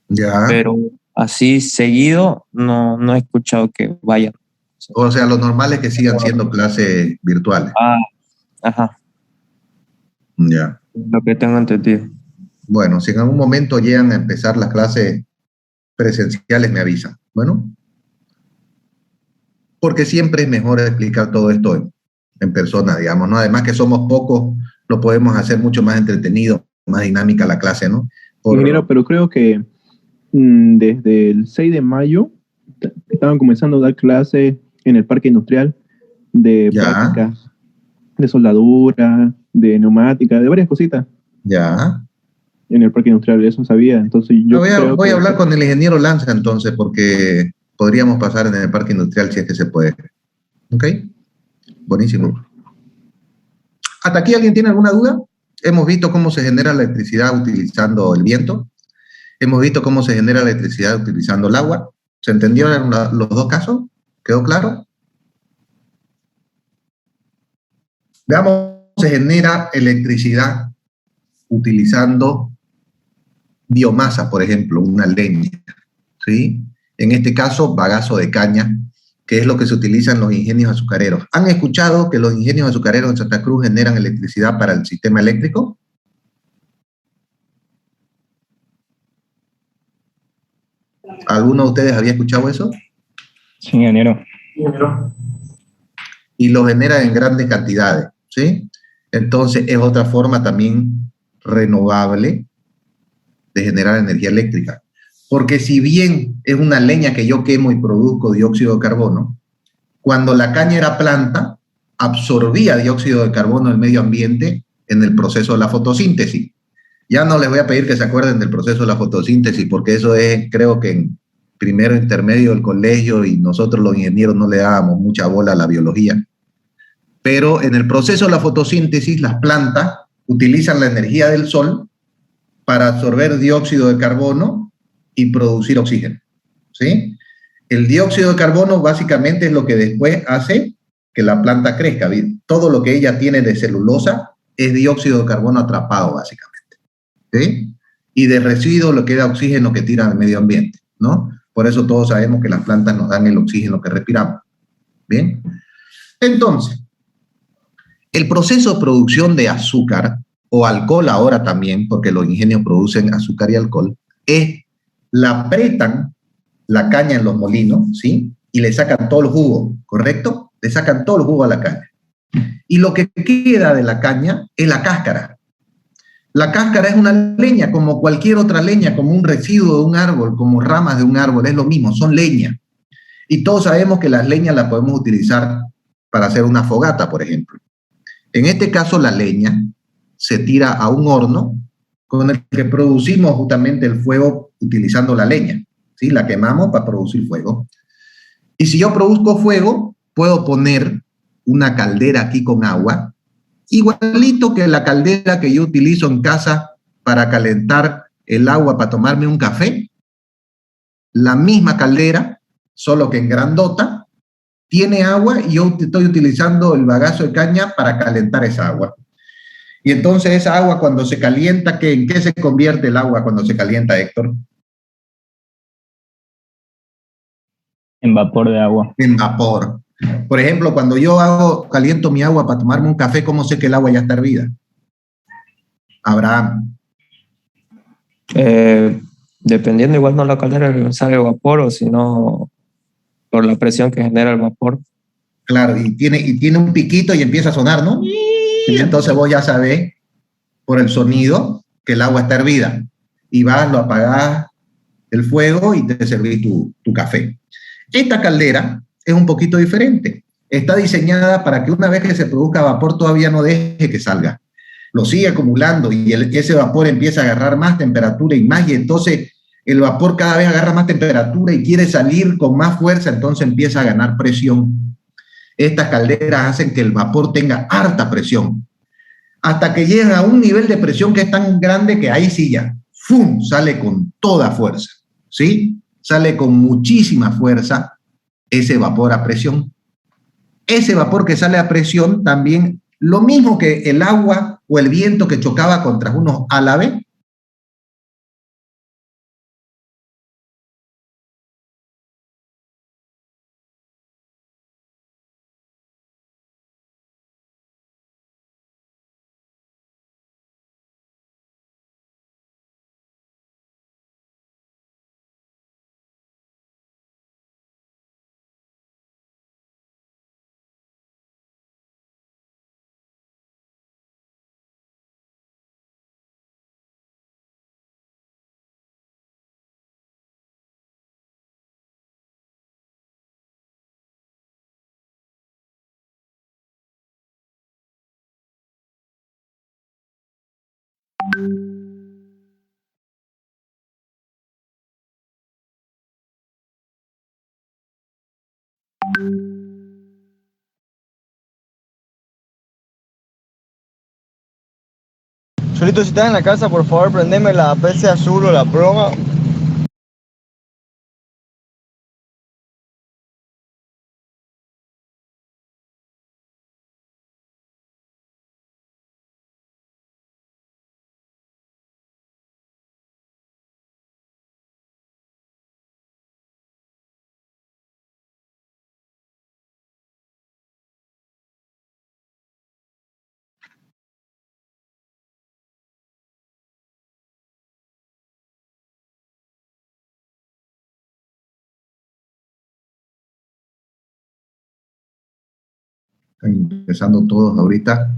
Ya. pero así seguido no he escuchado que vayan. O sea, lo normal es que sigan siendo clases virtuales. Ah, ajá, Ya. lo que tengo entendido. Bueno, si en algún momento llegan a empezar las clases presenciales, me avisan. Bueno, porque siempre es mejor explicar todo esto en persona, digamos, ¿no? Además que somos pocos, lo podemos hacer mucho más entretenido, más dinámica la clase, ¿no? Ingeniero, pero creo que desde el 6 de mayo estaban comenzando a dar clases en el parque industrial de prácticas de soldadura, de neumática, de varias cositas. Ya. En el parque industrial, eso sabía. Entonces yo voy a hablar con el ingeniero Lanza entonces, porque podríamos pasar en el parque industrial si es que se puede. ¿Ok? Buenísimo. ¿Hasta aquí alguien tiene alguna duda? Hemos visto cómo se genera la electricidad utilizando el viento. Hemos visto cómo se genera la electricidad utilizando el agua. ¿Se entendieron los dos casos? ¿Quedó claro? Veamos cómo se genera electricidad utilizando biomasa, por ejemplo, una leña, ¿sí? En este caso, bagazo de caña, que es lo que se utiliza en los ingenios azucareros. ¿Han escuchado que los ingenios azucareros en Santa Cruz generan electricidad para el sistema eléctrico? ¿Alguno de ustedes había escuchado eso? Sí, ingeniero. Y lo genera en grandes cantidades, ¿sí? Entonces es otra forma también renovable de generar energía eléctrica. Porque si bien es una leña que yo quemo y produzco dióxido de carbono, cuando la caña era planta, absorbía dióxido de carbono del medio ambiente en el proceso de la fotosíntesis. Ya no les voy a pedir que se acuerden del proceso de la fotosíntesis, porque eso es, creo que en primero intermedio del colegio y nosotros los ingenieros no le dábamos mucha bola a la biología. Pero en el proceso de la fotosíntesis, las plantas utilizan la energía del sol para absorber dióxido de carbono y producir oxígeno, ¿sí? El dióxido de carbono básicamente es lo que después hace que la planta crezca. Todo lo que ella tiene de celulosa es dióxido de carbono atrapado, básicamente, ¿sí? Y de residuo le queda oxígeno que tira al medio ambiente, ¿no? Por eso todos sabemos que las plantas nos dan el oxígeno que respiramos. Bien. Entonces, el proceso de producción de azúcar o alcohol ahora también, porque los ingenios producen azúcar y alcohol, es la apretan la caña en los molinos, ¿sí? Y le sacan todo el jugo, ¿correcto? Le sacan todo el jugo a la caña. Y lo que queda de la caña es la cáscara. La cáscara es una leña, como cualquier otra leña, como un residuo de un árbol, como ramas de un árbol, es lo mismo, son leña. Y todos sabemos que las leñas las podemos utilizar para hacer una fogata, por ejemplo. En este caso, la leña se tira a un horno con el que producimos justamente el fuego utilizando la leña, ¿sí? La quemamos para producir fuego. Y si yo produzco fuego, puedo poner una caldera aquí con agua, igualito que la caldera que yo utilizo en casa para calentar el agua para tomarme un café. La misma caldera, solo que en grandota, tiene agua y yo estoy utilizando el bagazo de caña para calentar esa agua. Y entonces esa agua cuando se calienta, ¿en qué se convierte el agua cuando se calienta, Héctor? En vapor de agua. En vapor. Por ejemplo, cuando yo caliento mi agua para tomarme un café, ¿cómo sé que el agua ya está hervida? Abraham. Dependiendo igual no la caldera sale vapor o si no por la presión que genera el vapor. Claro, y tiene un piquito y empieza a sonar, ¿no? Y entonces vos ya sabés por el sonido que el agua está hervida. Y vas, lo apagás el fuego y te servís tu café. Esta caldera es un poquito diferente. Está diseñada para que una vez que se produzca vapor todavía no deje que salga. Lo sigue acumulando y ese vapor empieza a agarrar más temperatura y más, y entonces el vapor cada vez agarra más temperatura y quiere salir con más fuerza, entonces empieza a ganar presión. Estas calderas hacen que el vapor tenga harta presión, hasta que llega a un nivel de presión que es tan grande que ahí sí ya, ¡fum!, sale con toda fuerza, ¿sí? Sale con muchísima fuerza ese vapor a presión. Ese vapor que sale a presión también, lo mismo que el agua o el viento que chocaba contra unos álabes, Solito, si estás en la casa, por favor, prendeme la PC azul o la promo. Están empezando todos ahorita.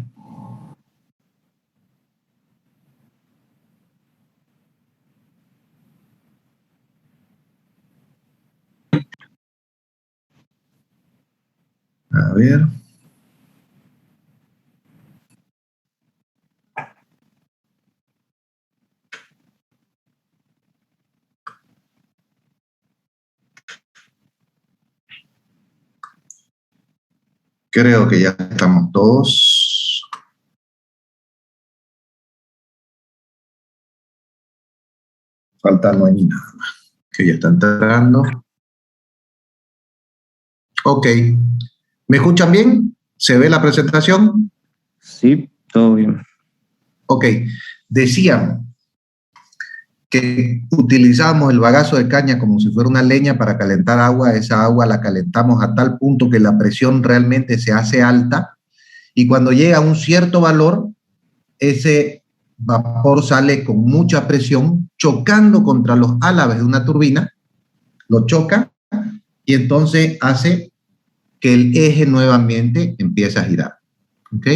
A ver. Creo que ya estamos todos. Falta no hay nada más. Que ya está entrando. Ok. ¿Me escuchan bien? ¿Se ve la presentación? Sí, todo bien. Ok. Decían que utilizábamos el bagazo de caña como si fuera una leña para calentar agua. Esa agua la calentamos a tal punto que la presión realmente se hace alta y cuando llega a un cierto valor, ese vapor sale con mucha presión, chocando contra los álabes de una turbina, lo choca y entonces hace que el eje nuevamente empiece a girar. ¿Ok?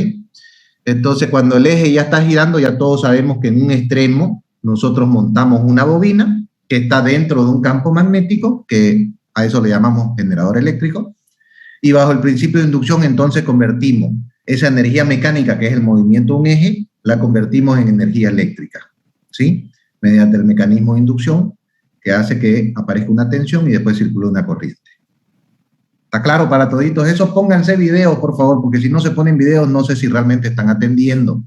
Entonces, cuando el eje ya está girando, ya todos sabemos que en un extremo nosotros montamos una bobina que está dentro de un campo magnético, que a eso le llamamos generador eléctrico, y bajo el principio de inducción entonces convertimos esa energía mecánica, que es el movimiento de un eje, la convertimos en energía eléctrica, ¿sí? Mediante el mecanismo de inducción, que hace que aparezca una tensión y después circule una corriente. ¿Está claro para toditos eso? Pónganse videos, por favor, porque si no se ponen videos, no sé si realmente están atendiendo.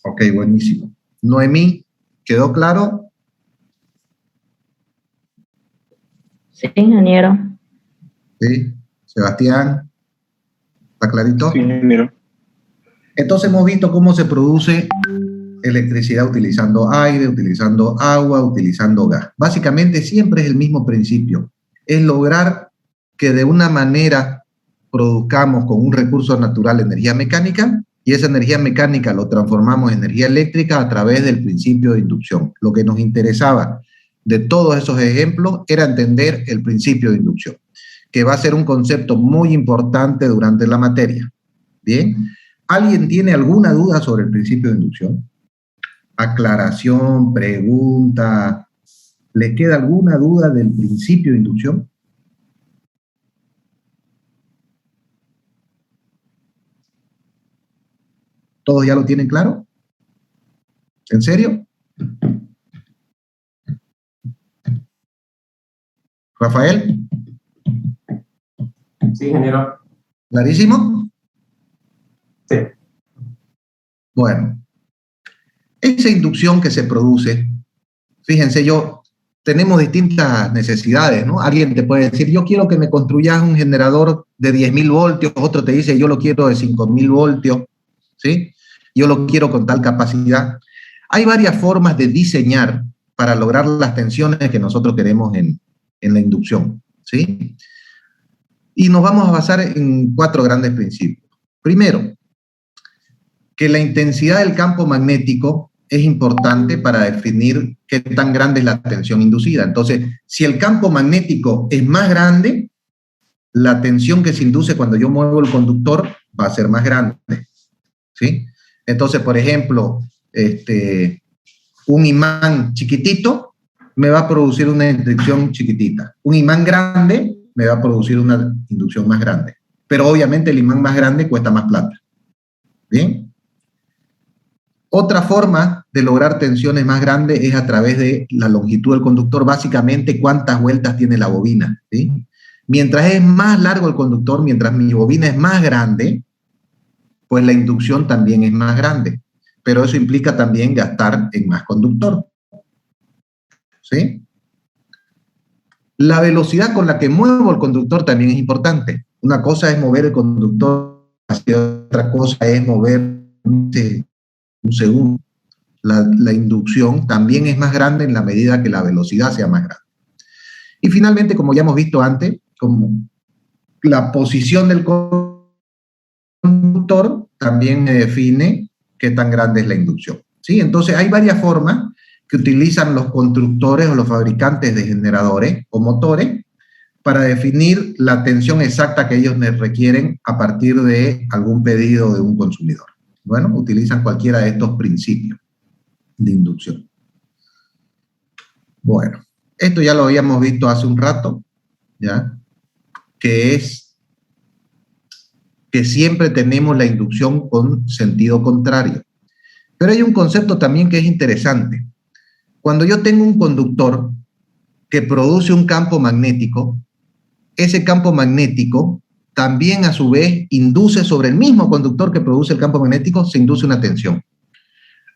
Ok, buenísimo. Noemí, ¿quedó claro? Sí, ingeniero. Sí. Sebastián, ¿está clarito? Sí, ingeniero. Entonces hemos visto cómo se produce electricidad utilizando aire, utilizando agua, utilizando gas. Básicamente siempre es el mismo principio. Es lograr que de una manera produzcamos con un recurso natural energía mecánica y esa energía mecánica lo transformamos en energía eléctrica a través del principio de inducción. Lo que nos interesaba de todos esos ejemplos era entender el principio de inducción, que va a ser un concepto muy importante durante la materia. ¿Bien? ¿Alguien tiene alguna duda sobre el principio de inducción? Aclaración, pregunta. ¿Le queda alguna duda del principio de inducción? ¿Todos ya lo tienen claro? ¿En serio? ¿Rafael? Sí, ingeniero. ¿Clarísimo? Sí. Bueno, esa inducción que se produce, fíjense, tenemos distintas necesidades, ¿no? Alguien te puede decir, yo quiero que me construyas un generador de 10.000 voltios, otro te dice, yo lo quiero de 5.000 voltios, ¿sí? Yo lo quiero con tal capacidad. Hay varias formas de diseñar para lograr las tensiones que nosotros queremos en la inducción, ¿sí? Y nos vamos a basar en 4 grandes principios. Primero, que la intensidad del campo magnético es importante para definir qué tan grande es la tensión inducida. Entonces, si el campo magnético es más grande, la tensión que se induce cuando yo muevo el conductor va a ser más grande, ¿sí? Entonces, por ejemplo, un imán chiquitito me va a producir una inducción chiquitita. Un imán grande me va a producir una inducción más grande. Pero obviamente el imán más grande cuesta más plata. ¿Bien? Otra forma de lograr tensiones más grandes es a través de la longitud del conductor, básicamente cuántas vueltas tiene la bobina, ¿sí? Mientras es más largo el conductor, mientras mi bobina es más grande, pues la inducción también es más grande. Pero eso implica también gastar en más conductor, ¿sí? La velocidad con la que muevo el conductor también es importante. Una cosa es mover el conductor, otra cosa es mover un segundo. La inducción también es más grande en la medida que la velocidad sea más grande. Y finalmente, como ya hemos visto antes, como la posición del conductor también me define qué tan grande es la inducción, ¿sí? Entonces hay varias formas que utilizan los constructores o los fabricantes de generadores o motores para definir la tensión exacta que ellos requieren a partir de algún pedido de un consumidor. Bueno, utilizan cualquiera de estos principios de inducción. Bueno, esto ya lo habíamos visto hace un rato, ¿ya? Que es que siempre tenemos la inducción con sentido contrario. Pero hay un concepto también que es interesante. Cuando yo tengo un conductor que produce un campo magnético, ese campo magnético también a su vez induce sobre el mismo conductor que produce el campo magnético, se induce una tensión.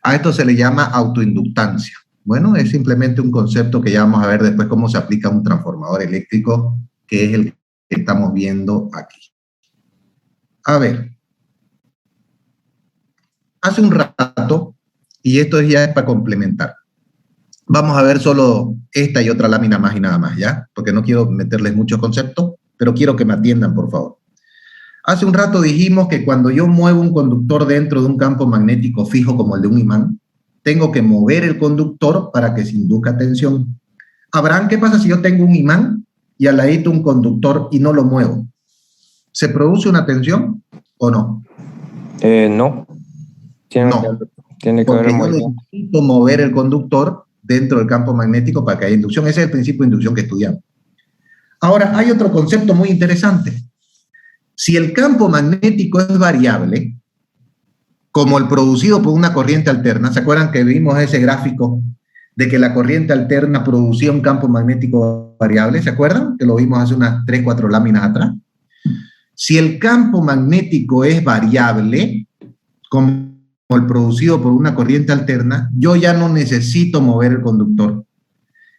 A esto se le llama autoinductancia. Bueno, es simplemente un concepto que ya vamos a ver después cómo se aplica a un transformador eléctrico, que es el que estamos viendo aquí. A ver, hace un rato, y esto ya es para complementar, vamos a ver solo esta y otra lámina más y nada más, ¿ya? Porque no quiero meterles muchos conceptos, pero quiero que me atiendan, por favor. Hace un rato dijimos que cuando yo muevo un conductor dentro de un campo magnético fijo como el de un imán, tengo que mover el conductor para que se induzca tensión. Abraham, ¿qué pasa si yo tengo un imán y al ladito un conductor y no lo muevo? ¿Se produce una tensión o no? No. Tiene que haber porque yo necesito mover el conductor dentro del campo magnético para que haya inducción. Ese es el principio de inducción que estudiamos. Ahora, hay otro concepto muy interesante. Si el campo magnético es variable, como el producido por una corriente alterna, ¿se acuerdan que vimos ese gráfico de que la corriente alterna producía un campo magnético variable? ¿Se acuerdan? Que lo vimos hace unas 3, 4 láminas atrás. Si el campo magnético es variable, como el producido por una corriente alterna, yo ya no necesito mover el conductor.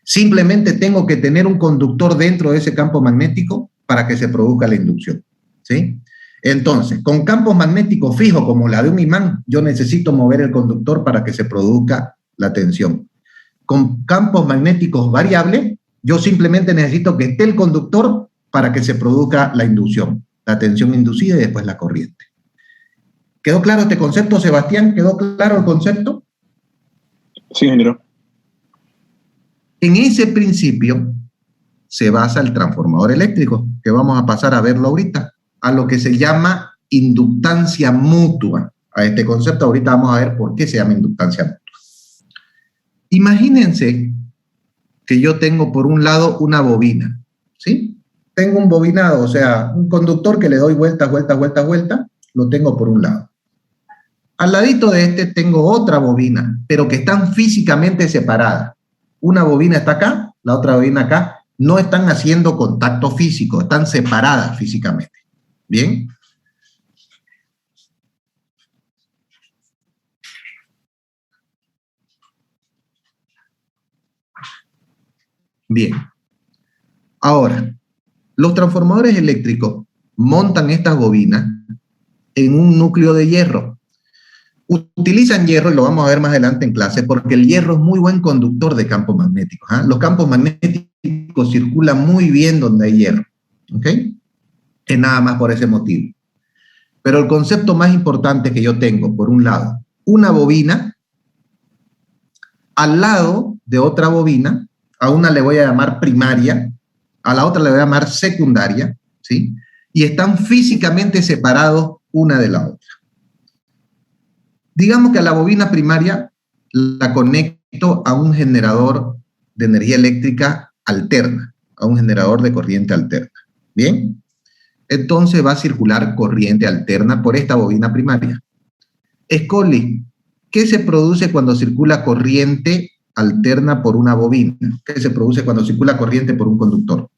Simplemente tengo que tener un conductor dentro de ese campo magnético para que se produzca la inducción, ¿sí? Entonces, con campos magnéticos fijos como la de un imán, yo necesito mover el conductor para que se produzca la tensión. Con campos magnéticos variables, yo simplemente necesito que esté el conductor para que se produzca la inducción, la tensión inducida y después la corriente. ¿Quedó claro este concepto, Sebastián? ¿Quedó claro el concepto? Sí, ingeniero. En ese principio se basa el transformador eléctrico, que vamos a pasar a verlo ahorita, a lo que se llama inductancia mutua. A este concepto ahorita vamos a ver por qué se llama inductancia mutua. Imagínense que yo tengo por un lado una bobina, ¿sí? Tengo un bobinado, o sea, un conductor que le doy vueltas, vueltas, vueltas, vueltas, lo tengo por un lado. Al ladito de este tengo otra bobina, pero que están físicamente separadas. Una bobina está acá, la otra bobina acá. No están haciendo contacto físico, están separadas físicamente. ¿Bien? Bien. Ahora, los transformadores eléctricos montan estas bobinas en un núcleo de hierro. Utilizan hierro, y lo vamos a ver más adelante en clase, porque el hierro es muy buen conductor de campos magnéticos. Los campos magnéticos circulan muy bien donde hay hierro. ¿Ok? Es nada más por ese motivo. Pero el concepto más importante que yo tengo, por un lado, una bobina al lado de otra bobina, a una le voy a llamar primaria, a la otra le voy a llamar secundaria, ¿sí? Y están físicamente separados una de la otra. Digamos que a la bobina primaria la conecto a un generador de energía eléctrica alterna, a un generador de corriente alterna. ¿Bien? Entonces va a circular corriente alterna por esta bobina primaria. Escoli, ¿qué se produce cuando circula corriente alterna por una bobina? ¿Qué se produce cuando circula corriente por un conductor?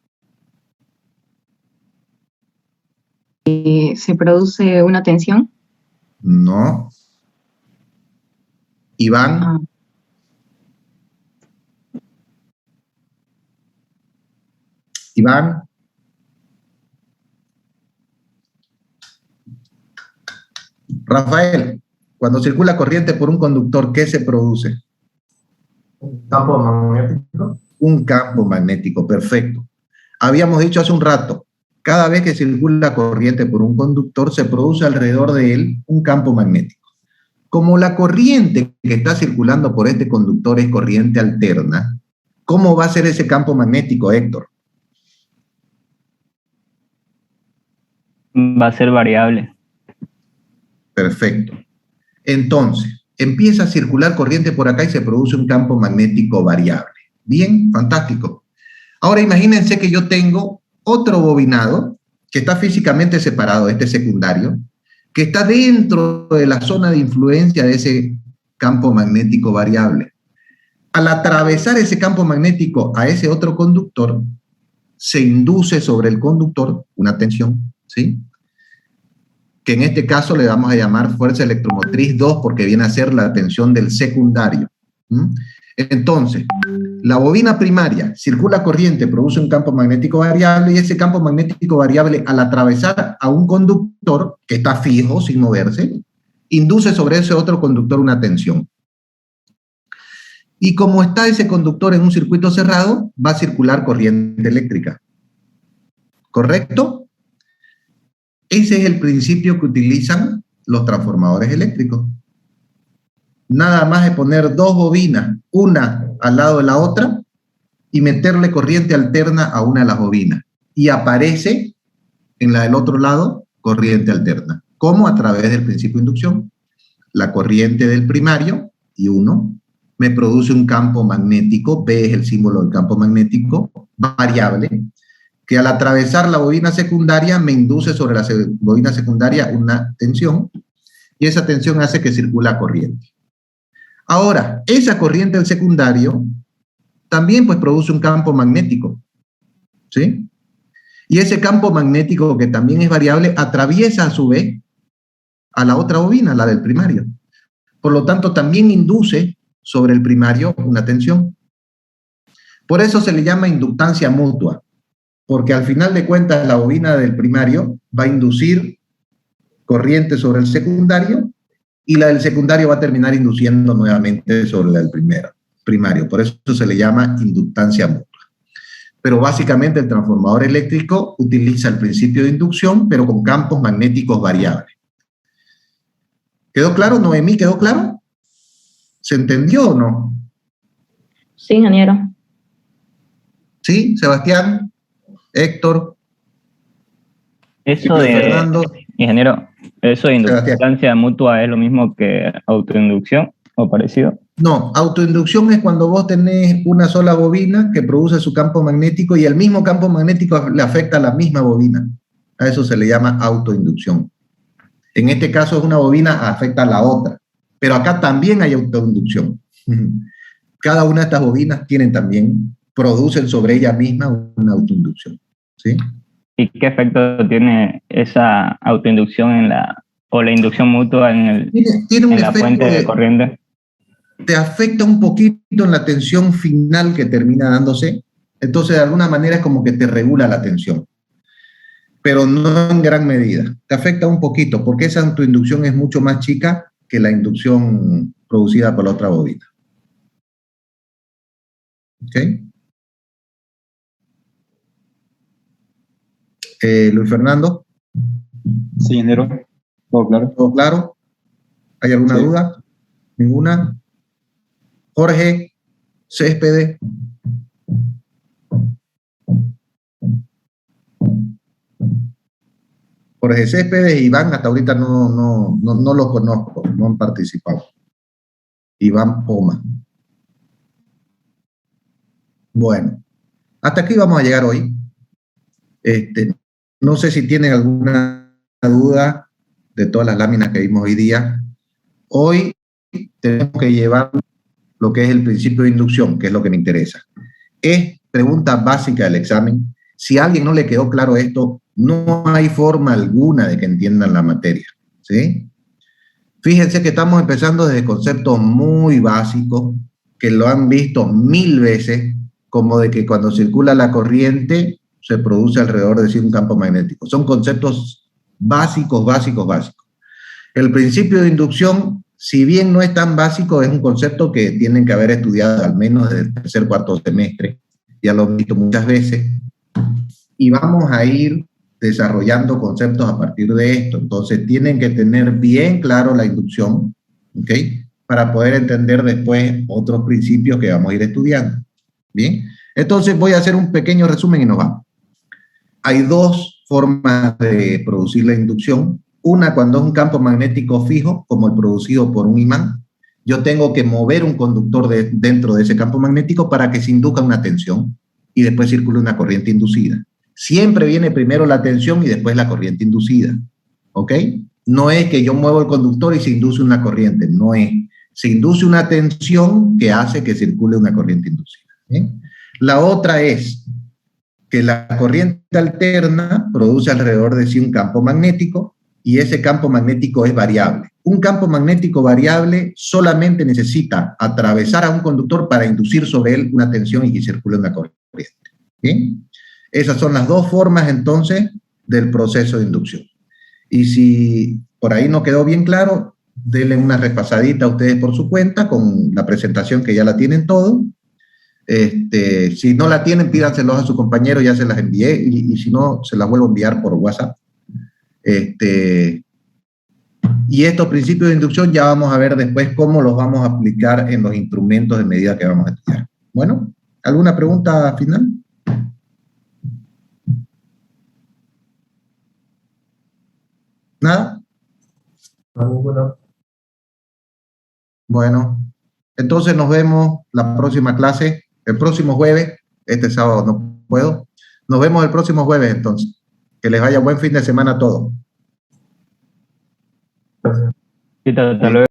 ¿Se produce una tensión? No. Iván. Iván. Rafael, cuando circula corriente por un conductor, ¿qué se produce? Un campo magnético. Un campo magnético, perfecto. Habíamos dicho hace un rato, cada vez que circula corriente por un conductor, se produce alrededor de él un campo magnético. Como la corriente que está circulando por este conductor es corriente alterna, ¿cómo va a ser ese campo magnético, Héctor? Va a ser variable. Perfecto. Entonces, empieza a circular corriente por acá y se produce un campo magnético variable. Bien, fantástico. Ahora imagínense que yo tengo otro bobinado que está físicamente separado, este secundario, que está dentro de la zona de influencia de ese campo magnético variable. Al atravesar ese campo magnético a ese otro conductor, se induce sobre el conductor una tensión, ¿sí? Que en este caso le vamos a llamar fuerza electromotriz 2 porque viene a ser la tensión del secundario. Entonces, la bobina primaria circula corriente, produce un campo magnético variable y ese campo magnético variable al atravesar a un conductor que está fijo, sin moverse, induce sobre ese otro conductor una tensión. Y como está ese conductor en un circuito cerrado, va a circular corriente eléctrica. ¿Correcto? Ese es el principio que utilizan los transformadores eléctricos. Nada más es poner dos bobinas, una al lado de la otra, y meterle corriente alterna a una de las bobinas. Y aparece en la del otro lado corriente alterna. ¿Cómo? A través del principio de inducción. La corriente del primario, I1, me produce un campo magnético, B es el símbolo del campo magnético, variable, que al atravesar la bobina secundaria me induce sobre la bobina secundaria una tensión, y esa tensión hace que circula corriente. Ahora, esa corriente del secundario también pues produce un campo magnético, ¿sí? Y ese campo magnético, que también es variable, atraviesa a su vez a la otra bobina, la del primario. Por lo tanto, también induce sobre el primario una tensión. Por eso se le llama inductancia mutua, porque al final de cuentas la bobina del primario va a inducir corriente sobre el secundario y la del secundario va a terminar induciendo nuevamente sobre la del primario. Por eso se le llama inductancia mutua. Pero básicamente el transformador eléctrico utiliza el principio de inducción, pero con campos magnéticos variables. ¿Quedó claro, Noemí? ¿Quedó claro? ¿Se entendió o no? Sí, ingeniero. ¿Sí, Sebastián? ¿Héctor? Eso de, Fernando. ingeniero, eso de Sebastián. inductancia mutua es lo mismo que autoinducción o parecido. No, autoinducción es cuando vos tenés una sola bobina que produce su campo magnético y el mismo campo magnético le afecta a la misma bobina. A eso se le llama autoinducción. En este caso es una bobina afecta a la otra, pero acá también hay autoinducción. Cada una de estas bobinas producen sobre ella misma una autoinducción, ¿sí? ¿Y qué efecto tiene esa autoinducción o la inducción mutua en la fuente de corriente? Te afecta un poquito en la tensión final que termina dándose, entonces de alguna manera es como que te regula la tensión, pero no en gran medida. Te afecta un poquito, porque esa autoinducción es mucho más chica que la inducción producida por la otra bobina. ¿Ok? Luis Fernando. Sí, ingeniero. ¿Todo claro? ¿Todo claro? ¿Hay alguna duda? ¿Ninguna? Jorge Céspedes. Jorge Céspedes y Iván, hasta ahorita no los conozco, no han participado. Iván Poma. Bueno, hasta aquí vamos a llegar hoy. No sé si tienen alguna duda de todas las láminas que vimos hoy día. Hoy tenemos que llevar lo que es el principio de inducción, que es lo que me interesa. Es pregunta básica del examen. Si a alguien no le quedó claro esto, no hay forma alguna de que entiendan la materia, ¿sí? Fíjense que estamos empezando desde conceptos muy básicos, que lo han visto 1000 veces, como de que cuando circula la corriente se produce alrededor de sí un campo magnético. Son conceptos básicos. El principio de inducción, si bien no es tan básico, es un concepto que tienen que haber estudiado al menos desde el tercer, cuarto semestre. Ya lo he visto muchas veces. Y vamos a ir desarrollando conceptos a partir de esto. Entonces tienen que tener bien claro la inducción, ¿ok? Para poder entender después otros principios que vamos a ir estudiando. Bien, entonces voy a hacer un pequeño resumen y nos vamos. Hay dos formas de producir la inducción. Una, cuando es un campo magnético fijo, como el producido por un imán. Yo tengo que mover un conductor dentro de ese campo magnético para que se induzca una tensión y después circule una corriente inducida. Siempre viene primero la tensión y después la corriente inducida, ¿ok? No es que yo muevo el conductor y se induce una corriente, no es. Se induce una tensión que hace que circule una corriente inducida. ¿Bien? La otra es que la corriente alterna produce alrededor de sí un campo magnético y ese campo magnético es variable. Un campo magnético variable solamente necesita atravesar a un conductor para inducir sobre él una tensión y que circule una corriente. ¿Bien? Esas son las dos formas entonces del proceso de inducción. Y si por ahí no quedó bien claro, denle una repasadita a ustedes por su cuenta con la presentación que ya la tienen todo. Si no la tienen, pídanselos a su compañero, ya se las envié, y si no, se las vuelvo a enviar por WhatsApp. Y estos principios de inducción ya vamos a ver después cómo los vamos a aplicar en los instrumentos de medida que vamos a estudiar. Bueno, ¿alguna pregunta final? ¿Nada? Ninguna. Bueno, entonces nos vemos la próxima clase, el próximo jueves. Este sábado no puedo. Nos vemos el próximo jueves entonces. Que les vaya buen fin de semana a todos. Gracias. Hasta luego.